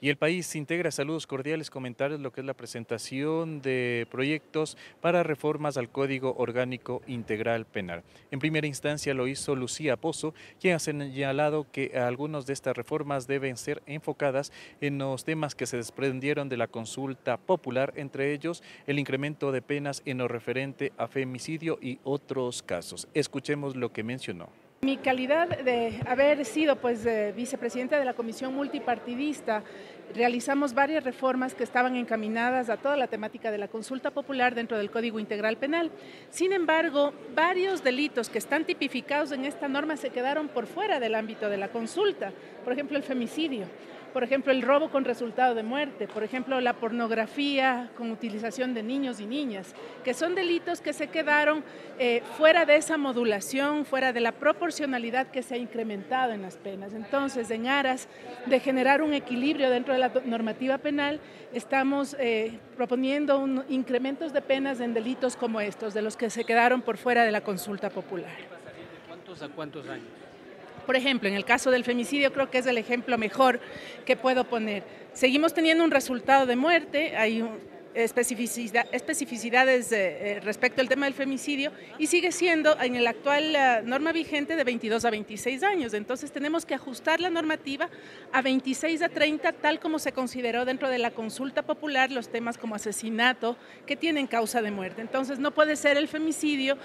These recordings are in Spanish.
Y el país integra saludos cordiales, comentarios, lo que es la presentación de proyectos para reformas al Código Orgánico Integral Penal. En primera instancia lo hizo Lucía Pozo, quien ha señalado que algunas de estas reformas deben ser enfocadas en los temas que se desprendieron de la consulta popular, entre ellos el incremento de penas en lo referente a femicidio y otros casos. Escuchemos lo que mencionó. Mi calidad de haber sido vicepresidenta de la Comisión Multipartidista, realizamos varias reformas que estaban encaminadas a toda la temática de la consulta popular dentro del Código Integral Penal. Sin embargo, varios delitos que están tipificados en esta norma se quedaron por fuera del ámbito de la consulta. Por ejemplo, el femicidio. Por ejemplo, el robo con resultado de muerte, por ejemplo, la pornografía con utilización de niños y niñas, que son delitos que se quedaron fuera de esa modulación, fuera de la proporcionalidad que se ha incrementado en las penas. Entonces, en aras de generar un equilibrio dentro de la normativa penal, estamos proponiendo incrementos de penas en delitos como estos, de los que se quedaron por fuera de la consulta popular. ¿De cuántos a cuántos años? Por ejemplo, en el caso del femicidio creo que es el ejemplo mejor que puedo poner. Seguimos teniendo un resultado de muerte, hay especificidades respecto al tema del femicidio y sigue siendo en la actual norma vigente de 22 a 26 años. Entonces tenemos que ajustar la normativa a 26 a 30 tal como se consideró dentro de la consulta popular los temas como asesinato que tienen causa de muerte. Entonces no puede ser el femicidio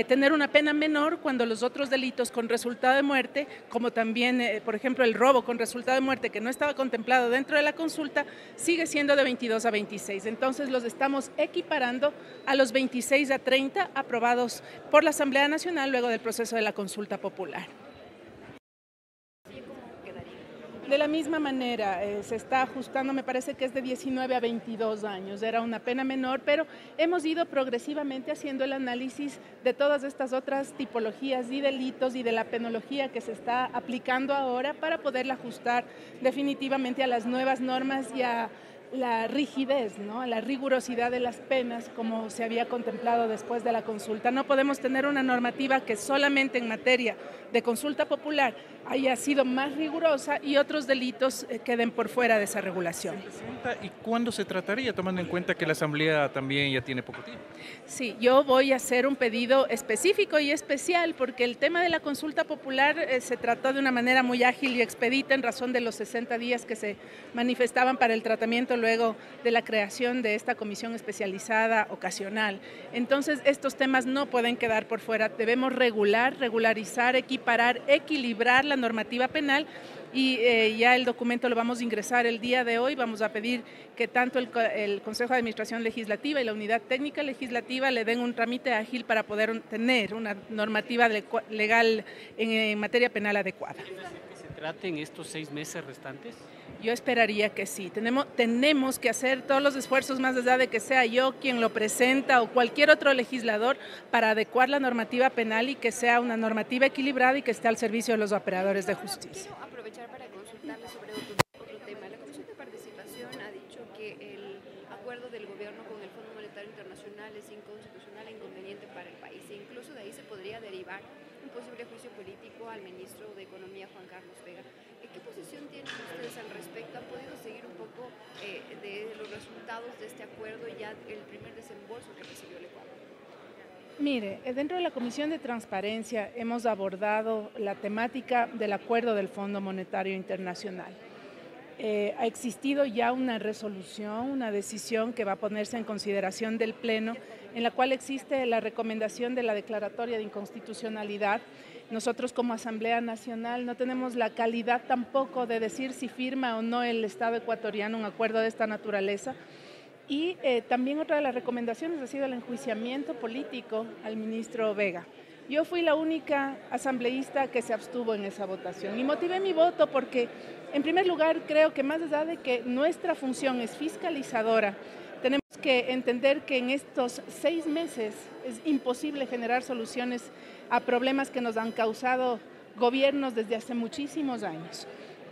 tener una pena menor cuando los otros delitos con resultado de muerte, como también por ejemplo el robo con resultado de muerte que no estaba contemplado dentro de la consulta, sigue siendo de 22 a 26. Entonces los estamos equiparando a los 26 a 30 aprobados por la Asamblea Nacional luego del proceso de la consulta popular. De la misma manera, se está ajustando, me parece que es de 19 a 22 años, era una pena menor, pero hemos ido progresivamente haciendo el análisis de todas estas otras tipologías y delitos y de la penología que se está aplicando ahora para poderla ajustar definitivamente a las nuevas normas y a la rigidez, ¿no? A la rigurosidad de las penas como se había contemplado después de la consulta. No podemos tener una normativa que solamente en materia de consulta popular haya sido más rigurosa y otros delitos queden por fuera de esa regulación. ¿Y cuándo se trataría, tomando en cuenta que la Asamblea también ya tiene poco tiempo? Sí, yo voy a hacer un pedido específico y especial porque el tema de la consulta popular se trató de una manera muy ágil y expedita en razón de los 60 días que se manifestaban para el tratamiento luego de la creación de esta comisión especializada ocasional. Entonces, estos temas no pueden quedar por fuera. Debemos regularizar, equiparar, equilibrar la normativa penal y ya el documento lo vamos a ingresar el día de hoy. Vamos a pedir que tanto el Consejo de Administración Legislativa y la Unidad Técnica Legislativa le den un trámite ágil para poder tener una normativa legal en materia penal adecuada. ¿Que se trate en estos 6 meses restantes? Yo esperaría que sí. Tenemos que hacer todos los esfuerzos, más allá de que sea yo quien lo presenta o cualquier otro legislador, para adecuar la normativa penal y que sea una normativa equilibrada y que esté al servicio de los operadores de justicia. Quiero aprovechar para consultarle sobre otro tema. La Comisión de Participación ha dicho que el acuerdo del gobierno con el Fondo Monetario Internacional es inconstitucional e inconveniente para el país, e incluso de ahí se podría derivar un posible juicio político al ministro de Economía, Juan Carlos Vega. ¿Qué posición tienen ustedes al respecto? ¿Han podido seguir un poco de los resultados de este acuerdo y ya el primer desembolso que recibió el Ecuador? Mire, dentro de la Comisión de Transparencia hemos abordado la temática del acuerdo del Fondo Monetario Internacional. Ha existido ya una resolución, una decisión que va a ponerse en consideración del Pleno, en la cual existe la recomendación de la declaratoria de inconstitucionalidad. Nosotros como Asamblea Nacional no tenemos la calidad tampoco de decir si firma o no el Estado ecuatoriano un acuerdo de esta naturaleza. Y también otra de las recomendaciones ha sido el enjuiciamiento político al ministro Vega. Yo fui la única asambleísta que se abstuvo en esa votación y motivé mi voto porque, en primer lugar, creo que más allá de que nuestra función es fiscalizadora, tenemos que entender que en estos 6 meses es imposible generar soluciones a problemas que nos han causado gobiernos desde hace muchísimos años.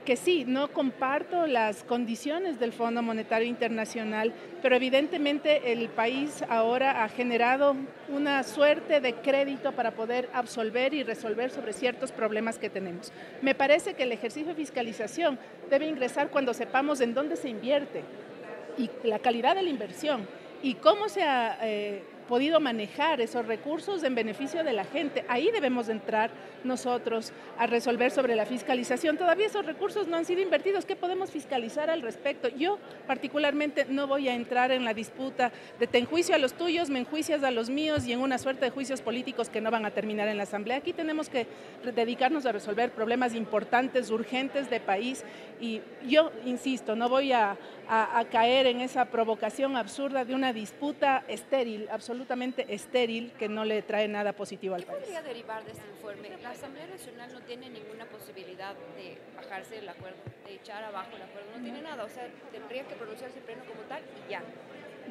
que sí, no comparto las condiciones del Fondo Monetario Internacional, pero evidentemente el país ahora ha generado una suerte de crédito para poder absolver y resolver sobre ciertos problemas que tenemos. Me parece que el ejercicio de fiscalización debe ingresar cuando sepamos en dónde se invierte y la calidad de la inversión y cómo se ha podido manejar esos recursos en beneficio de la gente. Ahí debemos entrar nosotros a resolver sobre la fiscalización. Todavía esos recursos no han sido invertidos. ¿Qué podemos fiscalizar al respecto? Yo particularmente no voy a entrar en la disputa de te enjuicio a los tuyos, me enjuicias a los míos y en una suerte de juicios políticos que no van a terminar en la Asamblea. Aquí tenemos que dedicarnos a resolver problemas importantes, urgentes de país y yo insisto, no voy a caer en esa provocación absurda de una disputa estéril, absolutamente estéril, que no le trae nada positivo al país. ¿Qué podría derivar de este informe? La Asamblea Nacional no tiene ninguna posibilidad de bajarse del acuerdo, de echar abajo el acuerdo, no tiene nada, o sea, tendría que pronunciarse el pleno como tal y ya.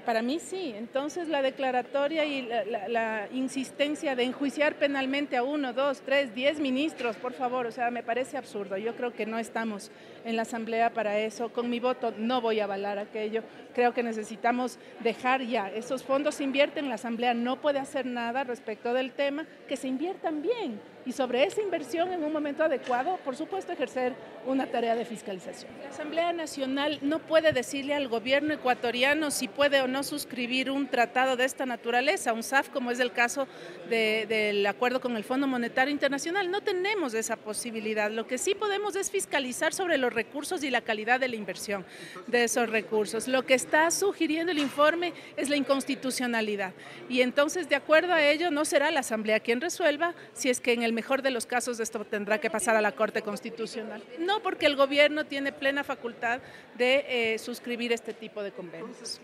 Para mí sí, entonces la declaratoria y la insistencia de enjuiciar penalmente a 1, 2, 3, 10 ministros, por favor, o sea, me parece absurdo. Yo creo que no estamos en la Asamblea para eso. Con mi voto no voy a avalar aquello. Creo que necesitamos dejar ya. Esos fondos se invierten, la Asamblea no puede hacer nada respecto del tema, que se inviertan bien. Y sobre esa inversión en un momento adecuado, por supuesto, ejercer una tarea de fiscalización. La Asamblea Nacional no puede decirle al gobierno ecuatoriano si puede o no suscribir un tratado de esta naturaleza, un SAF, como es el caso del acuerdo con el Fondo Monetario Internacional. No tenemos esa posibilidad. Lo que sí podemos es fiscalizar sobre los recursos y la calidad de la inversión de esos recursos. Lo que está sugiriendo el informe es la inconstitucionalidad. Y entonces, de acuerdo a ello, no será la Asamblea quien resuelva si es que en el mejor de los casos esto tendrá que pasar a la Corte Constitucional. No, porque el gobierno tiene plena facultad de suscribir este tipo de convenios.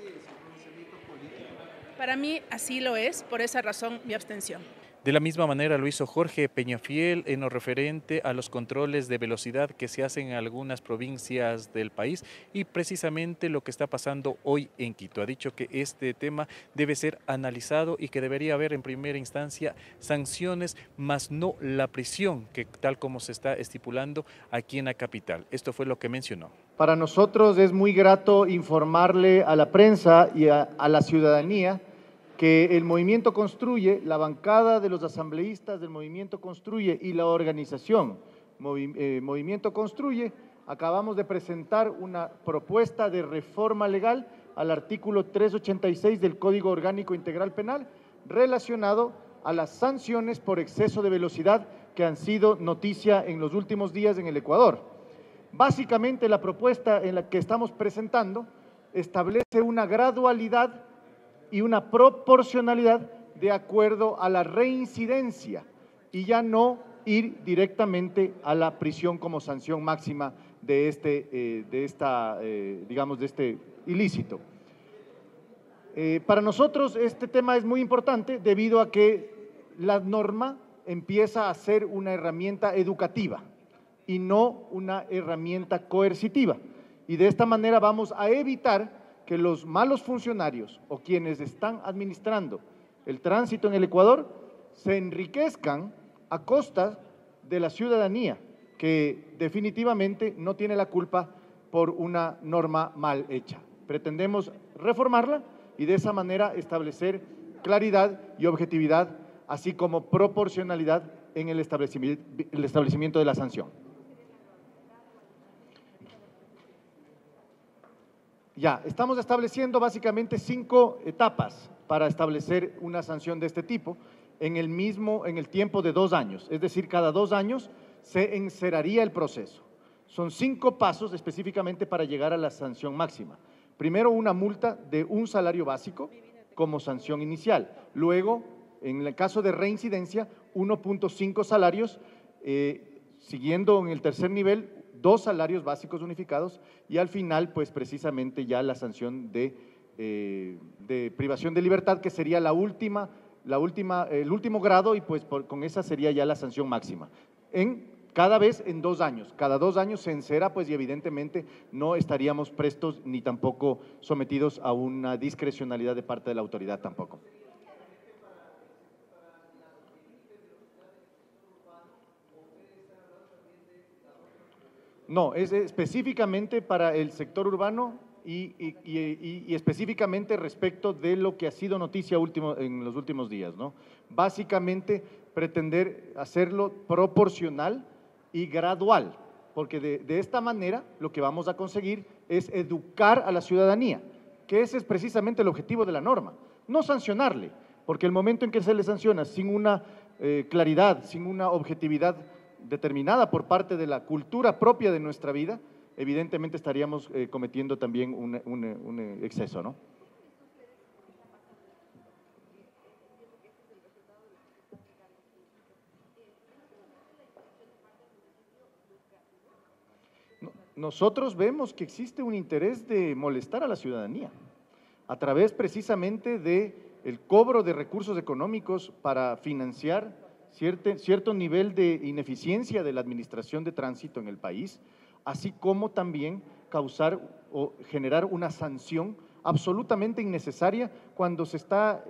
Para mí así lo es, por esa razón mi abstención. De la misma manera lo hizo Jorge Peñafiel en lo referente a los controles de velocidad que se hacen en algunas provincias del país y precisamente lo que está pasando hoy en Quito. Ha dicho que este tema debe ser analizado y que debería haber en primera instancia sanciones, más no la prisión, que tal como se está estipulando aquí en la capital. Esto fue lo que mencionó. Para nosotros es muy grato informarle a la prensa y a la ciudadanía que el Movimiento Construye, la bancada de los asambleístas del Movimiento Construye y la organización Movimiento Construye, acabamos de presentar una propuesta de reforma legal al artículo 386 del Código Orgánico Integral Penal relacionado a las sanciones por exceso de velocidad que han sido noticia en los últimos días en el Ecuador. Básicamente la propuesta en la que estamos presentando establece una gradualidad y una proporcionalidad de acuerdo a la reincidencia y ya no ir directamente a la prisión como sanción máxima de este ilícito. Para nosotros este tema es muy importante debido a que la norma empieza a ser una herramienta educativa y no una herramienta coercitiva. Y de esta manera vamos a evitar que los malos funcionarios o quienes están administrando el tránsito en el Ecuador se enriquezcan a costa de la ciudadanía, que definitivamente no tiene la culpa por una norma mal hecha. Pretendemos reformarla y de esa manera establecer claridad y objetividad, así como proporcionalidad en el establecimiento de la sanción. Ya, estamos estableciendo básicamente 5 etapas para establecer una sanción de este tipo en el tiempo de 2 años, es decir, cada 2 años se encerraría el proceso. Son 5 pasos específicamente para llegar a la sanción máxima. Primero, una multa de 1 salario básico como sanción inicial. Luego, en el caso de reincidencia, 1.5 salarios, siguiendo en el tercer nivel, 2 salarios básicos unificados y al final, pues precisamente ya la sanción de privación de libertad, que sería el último grado y pues con esa sería ya la sanción máxima. Cada vez en 2 años, cada 2 años se encerra, pues y evidentemente no estaríamos prestos ni tampoco sometidos a una discrecionalidad de parte de la autoridad tampoco. No, es específicamente para el sector urbano y específicamente respecto de lo que ha sido noticia en los últimos días, ¿no? Básicamente pretender hacerlo proporcional y gradual, porque de esta manera lo que vamos a conseguir es educar a la ciudadanía, que ese es precisamente el objetivo de la norma, no sancionarle, porque el momento en que se le sanciona sin una claridad, sin una objetividad determinada por parte de la cultura propia de nuestra vida, evidentemente estaríamos cometiendo también un exceso, ¿no? Nosotros vemos que existe un interés de molestar a la ciudadanía a través precisamente de el cobro de recursos económicos para financiar cierto nivel de ineficiencia de la administración de tránsito en el país, así como también causar o generar una sanción absolutamente innecesaria cuando se está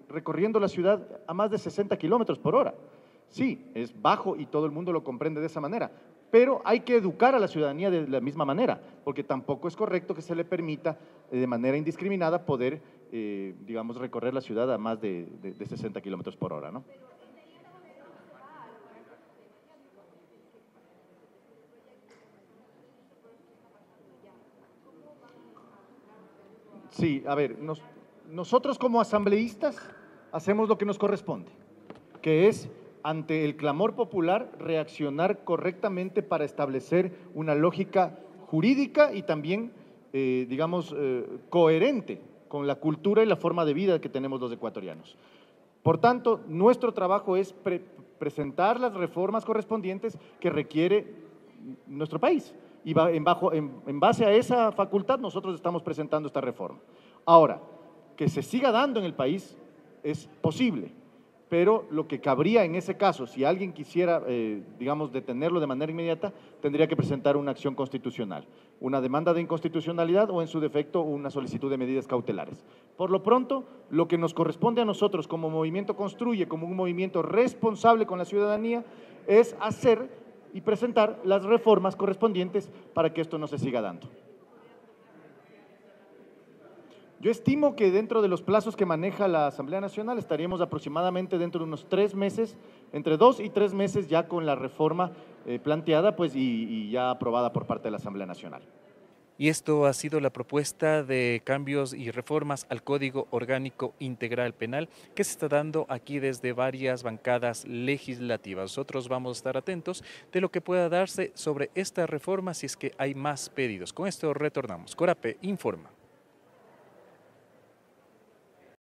recorriendo la ciudad a más de 60 kilómetros por hora. Sí, es bajo y todo el mundo lo comprende de esa manera, pero hay que educar a la ciudadanía de la misma manera, porque tampoco es correcto que se le permita de manera indiscriminada poder, digamos, recorrer la ciudad a más de 60 kilómetros por hora, ¿no? Sí, a ver, nosotros como asambleístas hacemos lo que nos corresponde, que es, ante el clamor popular, reaccionar correctamente para establecer una lógica jurídica y también, digamos, coherente con la cultura y la forma de vida que tenemos los ecuatorianos. Por tanto, nuestro trabajo es presentar las reformas correspondientes que requiere nuestro país. Y en base a esa facultad nosotros estamos presentando esta reforma. Ahora, que se siga dando en el país es posible, pero lo que cabría en ese caso, si alguien quisiera, digamos, detenerlo de manera inmediata, tendría que presentar una acción constitucional, una demanda de inconstitucionalidad o, en su defecto, una solicitud de medidas cautelares. Por lo pronto, lo que nos corresponde a nosotros como Movimiento Construye, como un movimiento responsable con la ciudadanía, es hacer y presentar las reformas correspondientes para que esto no se siga dando. Yo estimo que dentro de los plazos que maneja la Asamblea Nacional estaríamos aproximadamente dentro de unos 3 meses, entre 2 y 3 meses ya con la reforma planteada pues, y ya aprobada por parte de la Asamblea Nacional. Y esto ha sido la propuesta de cambios y reformas al Código Orgánico Integral Penal que se está dando aquí desde varias bancadas legislativas. Nosotros vamos a estar atentos de lo que pueda darse sobre esta reforma si es que hay más pedidos. Con esto retornamos. Corape informa.